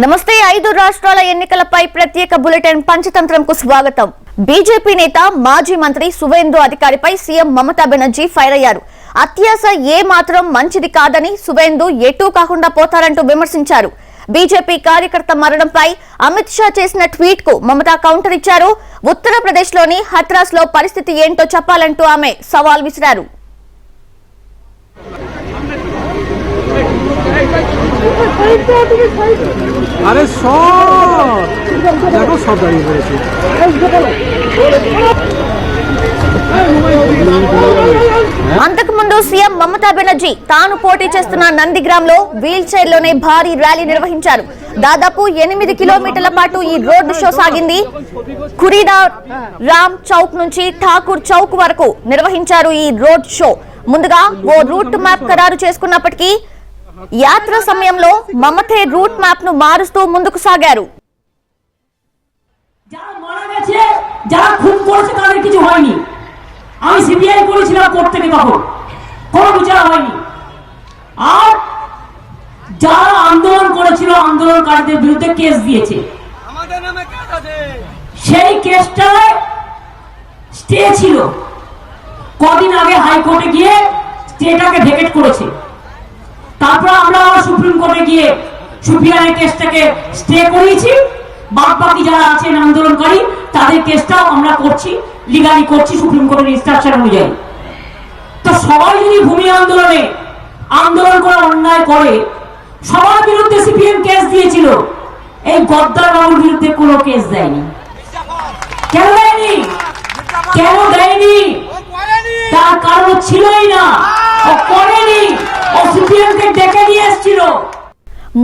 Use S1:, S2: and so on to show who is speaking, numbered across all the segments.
S1: నమస్తే 5 రాష్ట్రాల ఎన్నికలపై ప్రత్యేక బులెటిన్ పంచతంత్రంకు స్వాగతం। బీజేపీ నేత మాజీ మంత్రి సువేందు అధికారిపై సీఎం మమతా బెనర్జీ ఫైర్ అయ్యారు। అత్యాశ ఏ మాత్రం మంచిది కాదని సువేందు ఎటూ కాకుండా పోతారంటూ విమర్శించారు। బీజేపీ కార్యకర్త మరణంపై అమిత్ షా చేసిన ట్వీట్ కు మమతా కౌంటర్ ఇచ్చారు। ఉత్తరప్రదేశ్ లోని హత్రాస్ లో పరిస్థితి ఏంటో చెప్పాలంటూ ఆమె సవాల్ విసిరారు।
S2: अरे देखो सब दाड़ी
S1: అంతకు ముందు సీఎం మమతా బెనర్జీ తాను పోటీ చేస్తున్న నందిగ్రామ్ లో వీల్ చైర్ లోనే భారీ ర్యాలీ నిర్వహించారు। దాదాపు 8 కిలోమీటర్ల పాటు ఈ రోడ్డు షో సాగింది। కురీడార్ రామ్ చౌక్ నుంచి ఠాకూర్ చౌక్ వరకు నిర్వహించారు ఈ రోడ్ షో। ముందుగా ఓ రూట్ మ్యాప్ ఖరారు చేసుకున్నప్పటికీ యాత్ర సమయంలో మమతే రూట్ మ్యాప్ ను మారుస్తూ ముందుకు సాగారు।
S3: যারা মারা গেছে যারা খুন করেছে তাদের কিছু হয়নি। আমি সিবিআই করেছিলাম কোর্ট থেকে তখন কোনো বিচার হয়নি। আর যারা আন্দোলন করেছিল আন্দোলনকারীদের বিরুদ্ধে কেস দিয়েছে আমাদের নামে কেস আছে। সেই কেসটা স্টে ছিল, কদিন আগে হাইকোর্টে গিয়ে স্টেটাকে ভেকেট করেছে। তারপর আমরা সুপ্রিম কোর্টে গিয়ে সুফিয়ানের কেসটাকে স্টে করিয়েছি। বাকি যারা আছেন আন্দোলনকারী তাদের কেসটাও আমরা করছি, লিগালি করছি সুপ্রিম কোর্টের ইনস্ট্রাকশন অনুযায়ী। তো সবাই যদি ভূমি আন্দোলনে আন্দোলন করে অন্যায় করে সবার বিরুদ্ধে সিপিএম কেস দিয়েছিল, এই গদ্দার বাবুর বিরুদ্ধে কোনো কেস দেয়নি। কেন দেয়নি? কেন দেয়নি? তার কারণ ছিলই না, ও করেনি, ও সিপিএম কে ডেকে নিয়ে এসেছিল।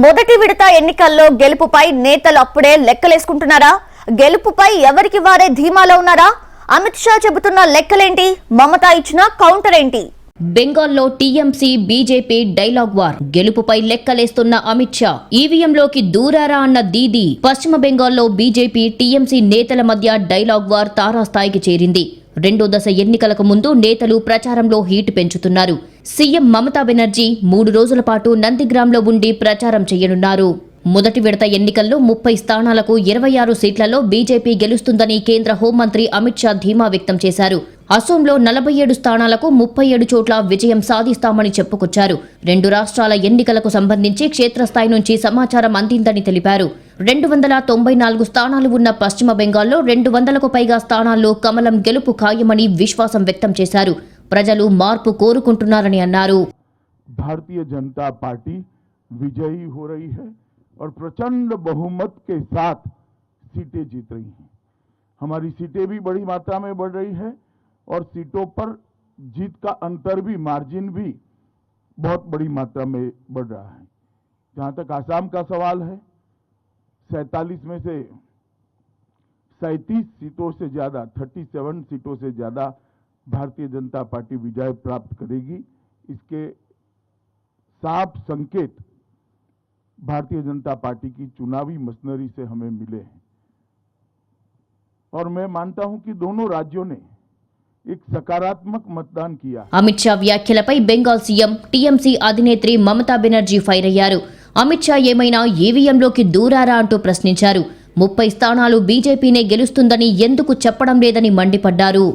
S1: మొదటి విడత ఎన్నికల్లో గెలుపుపై నేతలు అప్పుడే లెక్కలేసుకుంటున్నారా? గెలుపుపై ఎవరికి వారే ధీమాలో ఉన్నారా? అమిత్ షా చెబుతున్న లెక్కలేంటి? మమతా ఇచ్చిన కౌంటర్ ఏంటి?
S4: బెంగాల్లో టీఎంసీ బీజేపీ డైలాగ్ వార్, గెలుపుపై లెక్కలేస్తున్న అమిత్ షా, ఈవీఎంలోకి దూరారా అన్న దీదీ। పశ్చిమ బెంగాల్లో బీజేపీ టీఎంసీ నేతల మధ్య డైలాగ్ వార్ తారాస్థాయికి చేరింది। రెండో దశ ఎన్నికలకు ముందు నేతలు ప్రచారంలో హీట్ పెంచుతున్నారు। సీఎం మమతా బెనర్జీ 3 రోజుల పాటు నందిగ్రామ్లో ఉండి ప్రచారం చేయనున్నారు। మొదటి విడత ఎన్నికల్లో 30 స్థానాలకు 26 సీట్లలో బీజేపీ గెలుస్తుందని కేంద్ర హోంమంత్రి అమిత్ షా ధీమా వ్యక్తం చేశారు। అసోంలో 47 స్థానాలకు 37 చోట్ల విజయం సాధిస్తామని చెప్పుకొచ్చారు। 2 రాష్ట్రాల ఎన్నికలకు సంబంధించి క్షేత్రస్థాయి నుంచి సమాచారం అందిందని తెలిపారు। 294 స్థానాలు ఉన్న పశ్చిమ బెంగాల్లో 200కు పైగా స్థానాల్లో కమలం గెలుపు ఖాయమని విశ్వాసం వ్యక్తం చేశారు। ప్రజలు మార్పు కోరుకుంటున్నారని అన్నారు।
S5: भारतीय जनता पार्टी विजयी हो रही है और प्रचंड बहुमत के साथ सीटें जीत रही हैं। हमारी सीटें भी बड़ी मात्रा में बढ़ रही है और सीटों पर जीत का अंतर भी, मार्जिन भी बहुत बड़ी मात्रा में बढ़ रहा है। जहां तक आसाम का सवाल है, 47 में से 37 सीटों से ज्यादा, 37 सीटों से ज्यादा भारतीय जनता पार्टी विजय प्राप्त करेगी। इसके साफ संकेत भारतीय जनता पार्टी की चुनावी मशीनरी से हमें मिले हैं और मैं मानता हूं कि दोनों राज्यों ने एक सकारात्मक मतदान किया।
S4: అమిత్ షా వ్యాఖ్యలపై బెంగాల్ సీఎం టీఎంసీ అధినేత్రి మమతా బెనర్జీ ఫైర్ అయ్యారు। అమిత్ షా ఏమైనా ఈవీఎంలోకి దూరారా అంటూ ప్రశ్నించారు। 30 స్థానాలు బీజేపీనే గెలుస్తుందని ఎందుకు చెప్పడం లేదని మండిపడ్డారు।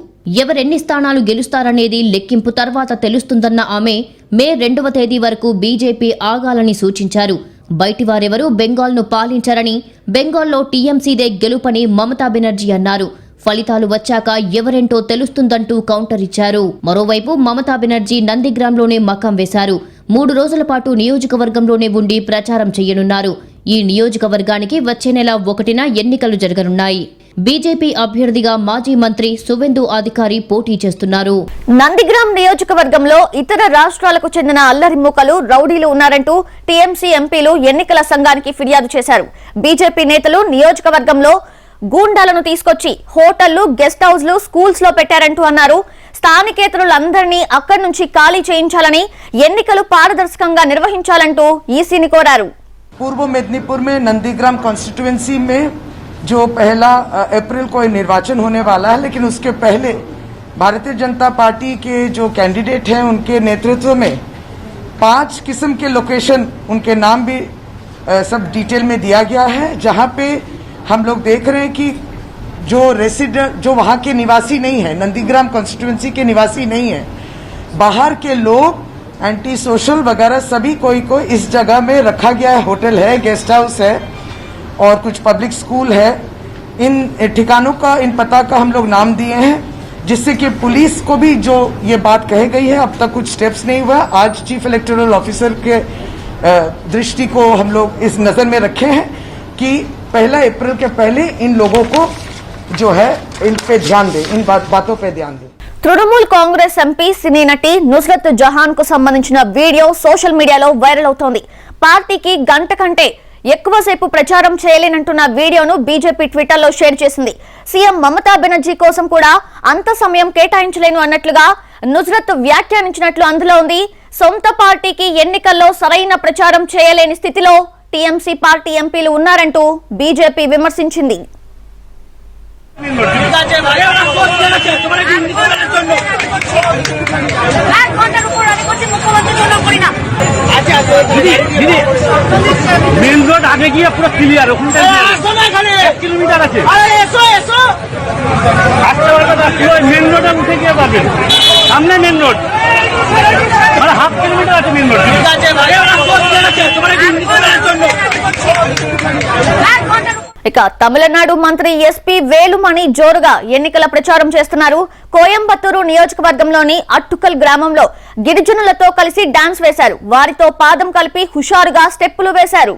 S4: ఎవరెన్ని స్థానాలు గెలుస్తారనేది లెక్కింపు తర్వాత తెలుస్తుందన్న ఆమె మే 2వ తేదీ వరకు బీజేపీ ఆగాలని సూచించారు। బయటి వారెవరూ బెంగాల్ను పాలించారని, బెంగాల్లో టీఎంసీదే గెలుపని మమతా బెనర్జీ అన్నారు। ఫలితాలు వచ్చాక ఎవరెంటో తెలుస్తుందంటూ కౌంటర్ ఇచ్చారు। మరోవైపు మమతా బెనర్జీ నందిగ్రామ్లోనే మకాం వేశారు। 3 రోజుల పాటు నియోజకవర్గంలోనే ఉండి ప్రచారం చేయనున్నారు। ఈ నియోజకవర్గానికి వచ్చే నెల 1న ఎన్నికలు జరగనున్నాయి। బీజేపీ అభ్యర్థిగా మాజీ మంత్రి సువేందు అధికారి పోటీ చేస్తున్నారు।
S1: నందిగ్రామ్ నియోజకవర్గంలో ఇతర రాష్ట్రాలకు చెందిన అల్లరి మూకలు, రౌడీలు ఉన్నారంటూ టీఎంసీ ఎంపీలు ఎన్నికల సంఘానికి ఫిర్యాదు చేశారు। బీజేపీ నేతలు నియోజకవర్గంలో గూండాలను తీసుకొచ్చి హోటళ్లు, గెస్ట్ హౌస్లు, స్కూల్స్ లో పెట్టారంటూ అన్నారు। స్థానికేతరులందరినీ అక్కడి నుంచి ఖాళీ చేయించాలని, ఎన్నికలు పారదర్శకంగా నిర్వహించాలంటూ ఈసీని కోరారు।
S6: पूर्व मेदिनीपुर में नंदीग्राम कॉन्स्टिट्यूएंसी में जो पहला अप्रैल को निर्वाचन होने वाला है, लेकिन उसके पहले भारतीय जनता पार्टी के जो कैंडिडेट हैं उनके नेतृत्व में 5 किस्म के लोकेशन, उनके नाम भी सब डिटेल में दिया गया है, जहां पे हम लोग देख रहे हैं कि जो रेसिडेंट, जो वहां के निवासी नहीं है, नंदीग्राम कॉन्स्टिट्यूएंसी के निवासी नहीं है, बाहर के लोग एंटी सोशल वगैरह सभी कोई को इस जगह में रखा गया है। होटल है, गेस्ट हाउस है और कुछ पब्लिक स्कूल है। इन ठिकानों का, इन पता का हम लोग नाम दिए हैं, जिससे कि पुलिस को भी जो ये बात कही गई है, अब तक कुछ स्टेप्स नहीं हुआ। आज चीफ इलेक्टोरल ऑफिसर के दृष्टि को हम लोग इस नजर में रखे हैं कि 1 अप्रैल के पहले इन लोगों को जो है इन पे ध्यान दें, इन बातों पे ध्यान दें।
S1: తృణమూల్ కాంగ్రెస్ ఎంపీ సినీ నటి నుస్రత్ జహాన్ కు సంబంధించిన వీడియో సోషల్ మీడియాలో వైరల్ అవుతోంది. పార్టీకి గంట కంటే ఎక్కువసేపు ప్రచారం చేయలేనంటున్న వీడియోను బీజేపీ ట్విట్టర్లో షేర్ చేసింది. సీఎం మమతా బెనర్జీ కోసం కూడా అంత సమయం కేటాయించలేను అన్నట్లుగా నుస్రత్ వ్యాఖ్యానించినట్లు అందులో ఉంది. సొంత పార్టీకి ఎన్నికల్లో సరైన ప్రచారం చేయలేని స్థితిలో టీఎంసీ పార్టీ ఎంపీలు ఉన్నారంటూ బీజేపీ విమర్శించింది.
S2: মেন রোড আগে গিয়ে পুরো ক্লিয়ার, ওখানটা 1 কিলোমিটার আছে। মেন রোডে উঠে গিয়ে পাবেন, সামনে মেন রোড, মানে 1/2 কিলোমিটার আছে মেন রোড।
S1: ఇక తమిళనాడు మంత్రి ఎస్పీ వేలుమణి జోరుగా ఎన్నికల ప్రచారం చేస్తున్నారు. కోయంబత్తూరు నియోజకవర్గంలోని అట్టుకల్ గ్రామంలో గిరిజనులతో కలిసి డాన్స్ వేశారు. వారితో పాదం కలిపి హుషారుగా స్టెప్పులు వేశారు.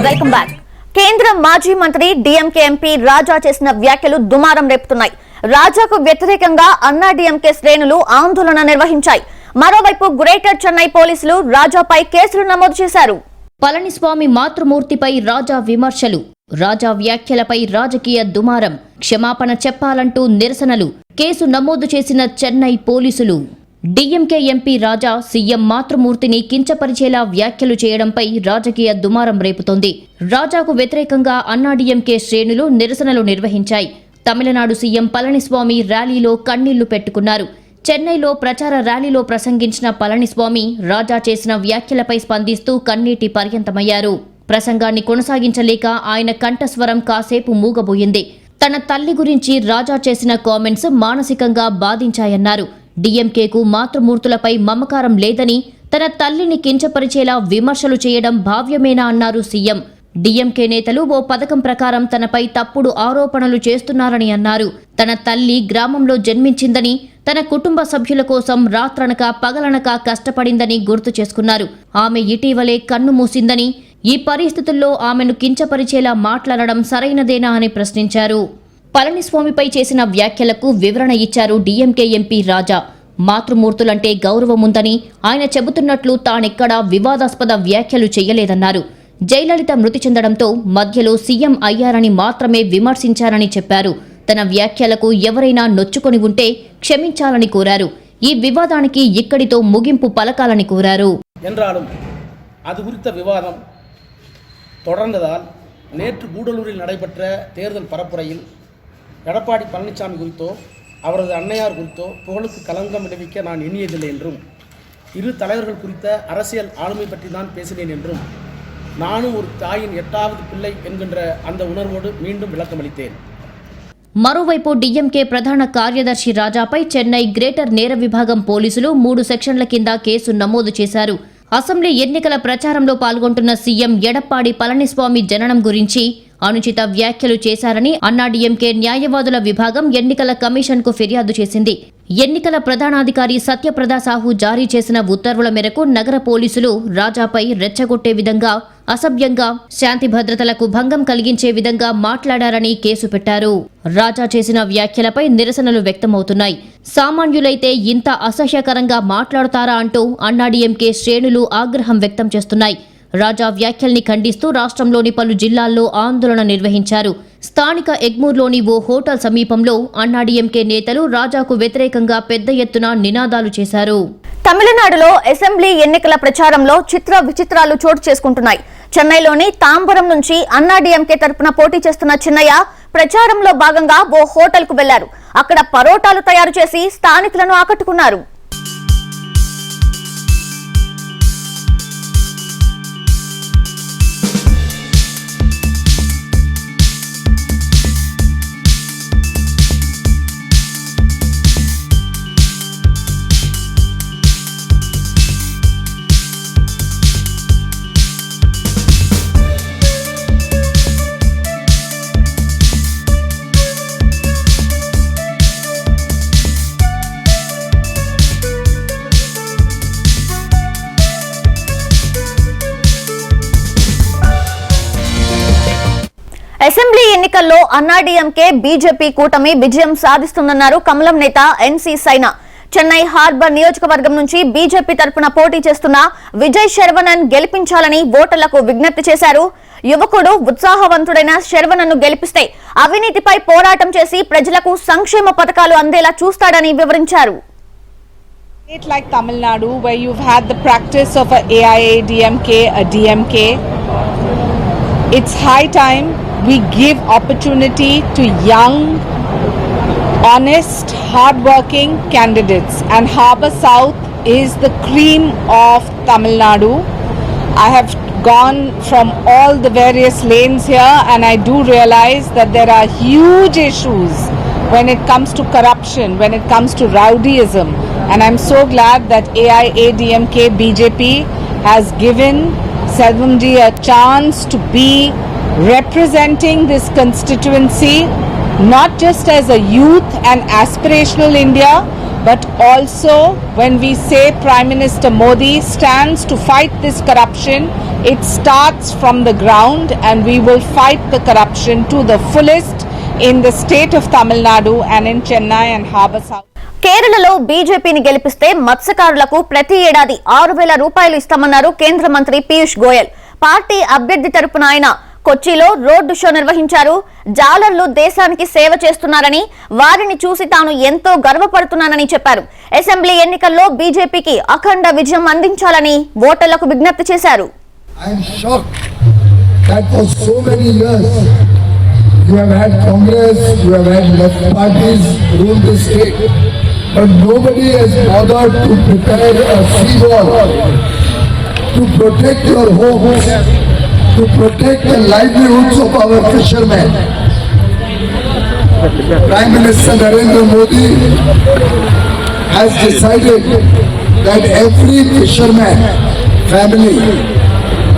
S1: Welcome back. కేంద్ర మాజీ మంత్రి డీఎంకే ఎంపీ రాజా చేసిన వ్యాఖ్యలు దుమారం రేపుతున్నాయి. రాజాకు వ్యతిరేకంగా అన్నా డీఎంకే శ్రేణులు ఆందోళన నిర్వహించాయి. మరోవైపు గ్రేటర్ చెన్నై పోలీసులు రాజాపై కేసులు నమోదు చేశారు.
S4: పళనిస్వామి మాతృమూర్తిపై రాజా విమర్శలు, రాజా వ్యాఖ్యలపై రాజకీయ దుమారం, క్షమాపణ చెప్పాలంటూ నిరసనలు, కేసు నమోదు చేసిన చెన్నై పోలీసులు. డీఎంకే ఎంపీ రాజా సీఎం మాతృమూర్తిని కించపరిచేలా వ్యాఖ్యలు చేయడంపై రాజకీయ దుమారం రేపుతోంది. రాజాకు వ్యతిరేకంగా అన్నాడీఎంకే శ్రేణులు నిరసనలు నిర్వహించాయి. తమిళనాడు సీఎం పళనిస్వామి ర్యాలీలో కన్నీళ్లు పెట్టుకున్నారు. చెన్నైలో ప్రచార ర్యాలీలో ప్రసంగించిన పళనిస్వామి రాజా చేసిన వ్యాఖ్యలపై స్పందిస్తూ కన్నీటి పర్యంతమయ్యారు. ప్రసంగాన్ని కొనసాగించలేక ఆయన కంఠస్వరం కాసేపు మూగబోయింది. తన తల్లి గురించి రాజా చేసిన కామెంట్స్ మానసికంగా బాధించాయన్నారు. డీఎంకేకు మాతృమూర్తులపై మమకారం లేదని, తన తల్లిని కించపరిచేలా విమర్శలు చేయడం భావ్యమేనా అన్నారు సీఎం. డీఎంకే నేతలు ఓ పథకం ప్రకారం తనపై తప్పుడు ఆరోపణలు చేస్తున్నారని అన్నారు. తన తల్లి గ్రామంలో జన్మించిందని, తన కుటుంబ సభ్యుల కోసం రాత్రనక పగలనక కష్టపడిందని గుర్తు చేసుకున్నారు. ఆమె ఇటీవలే కన్ను మూసిందని, ఈ పరిస్థితుల్లో ఆమెను కించపరిచేలా మాట్లాడడం సరైనదేనా అని ప్రశ్నించారు. పళనిస్వామిపై చేసిన వ్యాఖ్యలకు వివరణ ఇచ్చారు డీఎంకే ఎంపీ రాజా. మాతృమూర్తులంటే గౌరవముందని ఆయన చెబుతున్నట్లు తానెక్కడా వివాదాస్పద వ్యాఖ్యలు చేయలేదన్నారు. జయలలిత మృతి చెందడంతో మధ్యలో సీఎం అయ్యారని మాత్రమే విమర్శించారని చెప్పారు. తన వ్యాఖ్యలకు ఎవరైనా నొచ్చుకొని ఉంటే క్షమించాలని కోరారు. ఈ వివాదానికి ఇక్కడితో ముగింపు పలకాలని కోరారు.
S7: என்றாலும் அது குறித்த விவாதம் தொடர்ந்ததால் நேற்று கூடலூரில் நடைபெற்ற தேர்தல் பரப்புரையில் எடப்பாடி பழனிசாமி குறித்தோ அவரது அன்னையார் குறித்தோ புகழுக்கு களங்கம் விளைவிக்க நான் எண்ணியதில்லை என்றும், இரு தலைவர்கள் குறித்த அரசியல் ஆளுமை பற்றி தான் பேசினேன் என்றும், நானும் ஒரு தாயின் 8வது பிள்ளை என்கின்ற அந்த உணர்வோடு மீண்டும் விளக்கமளித்தேன்.
S4: మరోవైపు డీఎంకే ప్రధాన కార్యదర్శి రాజాపై చెన్నై గ్రేటర్ నేర విభాగం పోలీసులు 3 సెక్షన్ల కింద కేసు నమోదు చేశారు. అసెంబ్లీ ఎన్నికల ప్రచారంలో పాల్గొంటున్న సీఎం ఎడప్పాడి పళనిస్వామి జననం గురించి అనుచిత వ్యాఖ్యలు చేశారని అన్నాడీఎంకే న్యాయవాదుల విభాగం ఎన్నికల కమిషన్కు ఫిర్యాదు చేసింది. ఎన్నికల ప్రధానాధికారి సత్యప్రదా సాహు జారీ చేసిన ఉత్తర్వుల మేరకు నగర పోలీసులు రాజాపై రెచ్చగొట్టే విధంగా అసభ్యంగా, శాంతి భద్రతలకు భంగం కలిగించే విధంగా మాట్లాడారని కేసు పెట్టారు. రాజా చేసిన వ్యాఖ్యలపై నిరసనలు వ్యక్తమవుతున్నాయి. సామాన్యులైతే ఇంత అసహ్యకరంగా మాట్లాడతారా అంటూ అన్నాడీఎంకే శ్రేణులు ఆగ్రహం వ్యక్తం చేస్తున్నాయి. రాజా వ్యాఖ్యల్ని ఖండిస్తూ రాష్ట్రంలోని పలు జిల్లాల్లో ఆందోళన నిర్వహించారు. స్థానిక ఎగ్మూర్లోని ఓ హోటల్ సమీపంలో అన్నాడీఎంకే నేతలు రాజాకు వ్యతిరేకంగా పెద్ద ఎత్తున నినాదాలు చేశారు.
S1: తమిళనాడులో అసెంబ్లీ ఎన్నికల ప్రచారంలో చిత్ర విచిత్రాలు చోటు చేసుకుంటున్నాయి. చెన్నైలోని తాంబరం నుంచి అన్నాడీఎంకే తరపున పోటీ చేస్తున్న చిన్నయ్య ప్రచారంలో భాగంగా ఓ హోటల్ కు వెళ్లారు. అక్కడ పరోటాలు తయారు చేసి స్థానికులను ఆకట్టుకున్నారు. అసెంబ్లీ ఎన్నికల్లో అన్నాడీఎంకే బీజేపీ కూటమి విజయం సాధిస్తుందన్నారు కమలం నేత ఎన్సీ సైనా. చెన్నై హార్బర్ నియోజకవర్గం నుంచి బీజేపీ తరపున పోటీ చేస్తున్న విజయ్ శరవణన్ గెలిపించాలని ఓటర్లకు విజ్ఞప్తి చేశారు. యువకుడు ఉత్సాహవంతుడైన శరవణన్ను గెలిపిస్తే అవినీతిపై పోరాటం చేసి ప్రజలకు సంక్షేమ పథకాలు అందేలా చూస్తాడని వివరించారు.
S8: State like Tamil Nadu, where you've had the practice of a AIA-DMK, a DMK, it's high time we give opportunity to young, honest, hard-working candidates. And Harbour South is the cream of Tamil Nadu. I have gone from all the various lanes here, and I do realize that there are huge issues when it comes to corruption, when it comes to rowdyism. And I'm so glad that AIA-DMK BJP has given Selvam-ji a chance to be representing this constituency, not just as a youth and aspirational India, but also when we say Prime Minister Modi stands to fight this corruption, it starts from the ground, and we will fight the corruption to the fullest in the state of Tamil Nadu and in Chennai and Harbour South.
S1: కేరళలో బీజేపీని గెలిపిస్తే మత్స్యకారులకు ప్రతి ఏడాది 6,000 రూపాయలు ఇస్తామన్నారు కేంద్ర మంత్రి పీయూష్ గోయల్. పార్టీ అభ్యర్థి తరపున ఆయన కొచ్చిలో రోడ్డు షో నిర్వహించారు. జాలర్లు దేశానికి సేవ చేస్తున్నారని, వారిని చూసి తాను ఎంతో గర్వపడుతున్నానని చెప్పారు. అసెంబ్లీ ఎన్నికల్లో బీజేపీకి అఖండ విజయం అందించాలని ఓటర్లకు విజ్ఞప్తి చేశారు.
S9: You have had Congress, you have had left parties rule the state, but nobody has bothered to prepare a seawall to protect your homes, to protect the livelihoods of our fishermen. Prime Minister Narendra Modi has decided that every fisherman family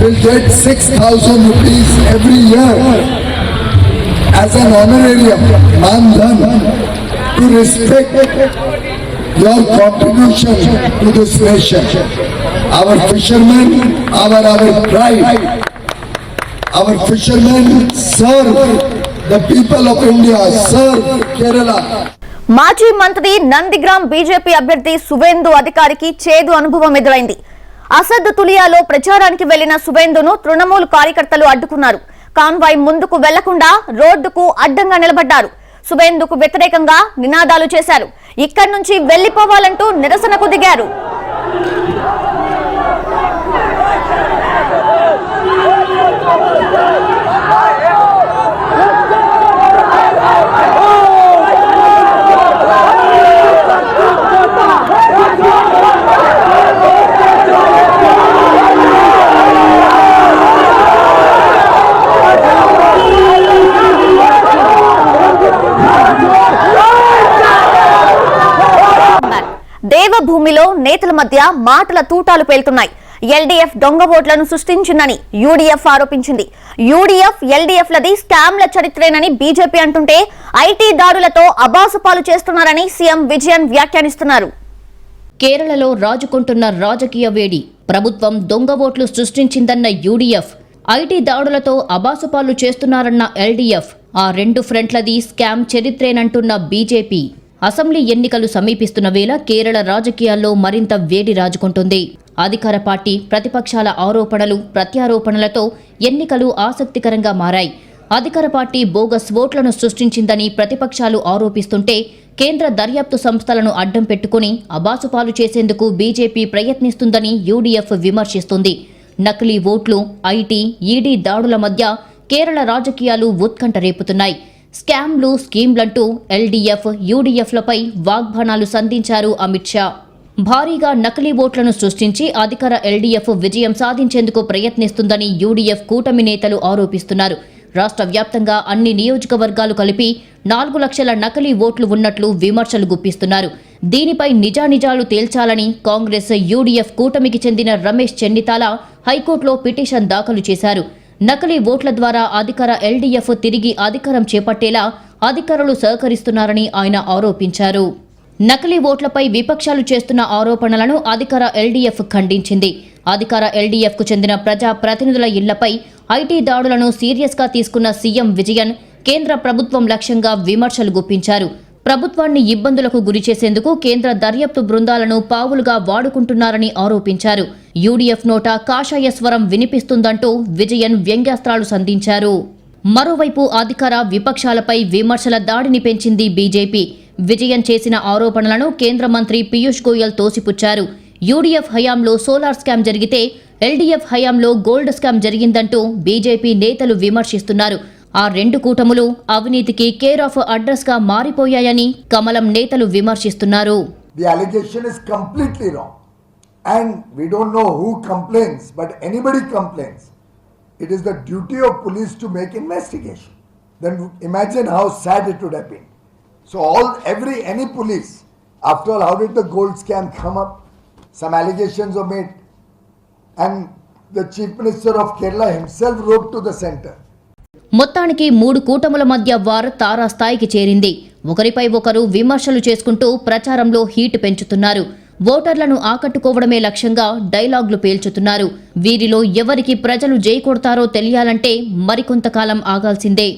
S9: will get 6,000 rupees every year as an honorarium, man-dhan, to respect your contribution to this nation. Our fishermen are our pride. Our fishermen serve the people of India, serve Kerala.
S1: మాజీ మంత్రి Nandigram BJP అభ్యర్థి సువేందు అధికారికి చేదు అనుభవం ఎదురైంది. అసద్ తులియాలో ప్రచారానికి వెళ్లిన సువేందును తృణమూల్ కార్యకర్తలు అడ్డుకున్నారు. కాన్వాయ్ ముందుకు వెళ్లకుండా రోడ్డుకు అడ్డంగా నిలబడ్డారు. సువేందుకు వ్యతిరేకంగా నినాదాలు చేశారు. ఇక్కడి నుంచి వెళ్లిపోవాలంటూ నిరసనకు దిగారు. దేవభూమిలో నేతల మధ్య మాటల తూటాలు పేలుతున్నాయి. ఎల్డీఎఫ్ దొంగ ఓట్లను సృష్టించిందని యూడీఎఫ్ ఆరోపించింది. యూడీఎఫ్ ఎల్డీఎఫ్లది స్కామ్ల చరిత్రేనని బీజేపీ అంటుంటే ఐటీ దాడులతో అబాసుపాలు చేస్తున్నారని సీఎం విజయన్ వ్యాఖ్యానిస్తున్నారు.
S4: కేరళలో రాజుకుంటున్న రాజకీయ వేడి. ప్రభుత్వం దొంగ ఓట్లు సృష్టించిందన్న యూడీఎఫ్ ఐటీ దాడులతో అబాసుపాలు చేస్తున్నారన్న ఎల్డీఎఫ్, ఆ రెండు ఫ్రంట్లది స్కామ్ చరిత్రేనంటున్న బీజేపీ. అసెంబ్లీ ఎన్నికలు సమీపిస్తున్న వేళ కేరళ రాజకీయాల్లో మరింత వేడి రాజుకుంటుంది. అధికార పార్టీ ప్రతిపక్షాల ఆరోపణలు ప్రత్యారోపణలతో ఎన్నికలు ఆసక్తికరంగా మారాయి. అధికార పార్టీ బోగస్ ఓట్లను సృష్టించిందని ప్రతిపక్షాలు ఆరోపిస్తుంటే కేంద్ర దర్యాప్తు సంస్థలను అడ్డం పెట్టుకుని అబాసుపాలు చేసేందుకు బీజేపీ ప్రయత్నిస్తుందని యూడీఎఫ్ విమర్శిస్తుంది. నకిలీ ఓట్లు, ఐటీ, ఈడీ దాడుల మధ్య కేరళ రాజకీయాలు ఉత్కంఠ రేపుతున్నాయి. స్కామ్లు, స్కీమ్లంటూ ఎల్డీఎఫ్, యూడీఎఫ్లపై వాగ్బాణాలు సంధించారు అమిత్ షా. భారీగా నకిలీ ఓట్లను సృష్టించి అధికార ఎల్డీఎఫ్ విజయం సాధించేందుకు ప్రయత్నిస్తుందని యూడీఎఫ్ కూటమి నేతలు ఆరోపిస్తున్నారు. రాష్ట్ర వ్యాప్తంగా అన్ని నియోజకవర్గాలు కలిపి 4 లక్షల నకిలీ ఓట్లు ఉన్నట్లు విమర్శలు గుప్పిస్తున్నారు. దీనిపై నిజానిజాలు తేల్చాలని కాంగ్రెస్, యూడీఎఫ్ కూటమికి చెందిన రమేష్ చెన్నితాల హైకోర్టులో పిటిషన్ దాఖలు చేశారు. నకిలీ ఓట్ల ద్వారా అధికార ఎల్డీఎఫ్ తిరిగి అధికారం చేపట్టేలా అధికారులు సహకరిస్తున్నారని ఆయన ఆరోపించారు. నకిలీ ఓట్లపై విపక్షాలు చేస్తున్న ఆరోపణలను అధికార ఎల్డీఎఫ్ ఖండించింది. అధికార ఎల్డీఎఫ్కు చెందిన ప్రజా ప్రతినిధుల ఇళ్లపై ఐటీ దాడులను సీరియస్గా తీసుకున్న సీఎం విజయన్ కేంద్ర ప్రభుత్వం లక్ష్యంగా విమర్శలు గుప్పించారు. ప్రభుత్వాన్ని ఇబ్బందులకు గురిచేసేందుకు కేంద్ర దర్యాప్తు బృందాలను పావులుగా వాడుకుంటున్నారని ఆరోపించారు. యూడీఎఫ్ నోట కాషాయ స్వరం వినిపిస్తుందంటూ విజయన్ వ్యంగ్యాస్త్రాలు సంధించారు. మరోవైపు అధికార విపక్షాలపై విమర్శల దాడిని పెంచింది బీజేపీ. విజయన్ చేసిన ఆరోపణలను కేంద్ర మంత్రి పీయూష్ గోయల్ తోసిపుచ్చారు. యూడీఎఫ్ హయాంలో సోలార్ స్కామ్ జరిగితే ఎల్డీఎఫ్ హయాంలో గోల్డ్ స్కామ్ జరిగిందంటూ బీజేపీ నేతలు విమర్శిస్తున్నారు. ఆ రెండు కూటములు అవినీతికి కేర్ ఆఫ్ అడ్రస్ గా మారిపోయాయని కమలం నేతలు విమర్శిస్తున్నారు.
S9: The allegation is completely wrong. And we don't know who complains, but anybody complains. It is the duty of police to make investigation. Then imagine how sad it would have been. So any police, after all, how did the gold scam come up? Some allegations were made. And the Chief Minister of Kerala himself wrote to the center.
S4: మొత్తానికి 3 కూటముల మధ్య war తారాస్థాయికి చేరింది. ఒకరిపై ఒకరు విమర్శలు చేసుకుంటూ ప్రచారంలో heat పెంచుతున్నారు. ఓటర్లను ఆకట్టుకోవడమే లక్ష్యంగా డైలాగులు పేల్చుతున్నారు. వీరిలో ఎవరికి ప్రజలు జై కొడతారో తెలియాలంటే మరికొంతకాలం ఆగాల్సిందే.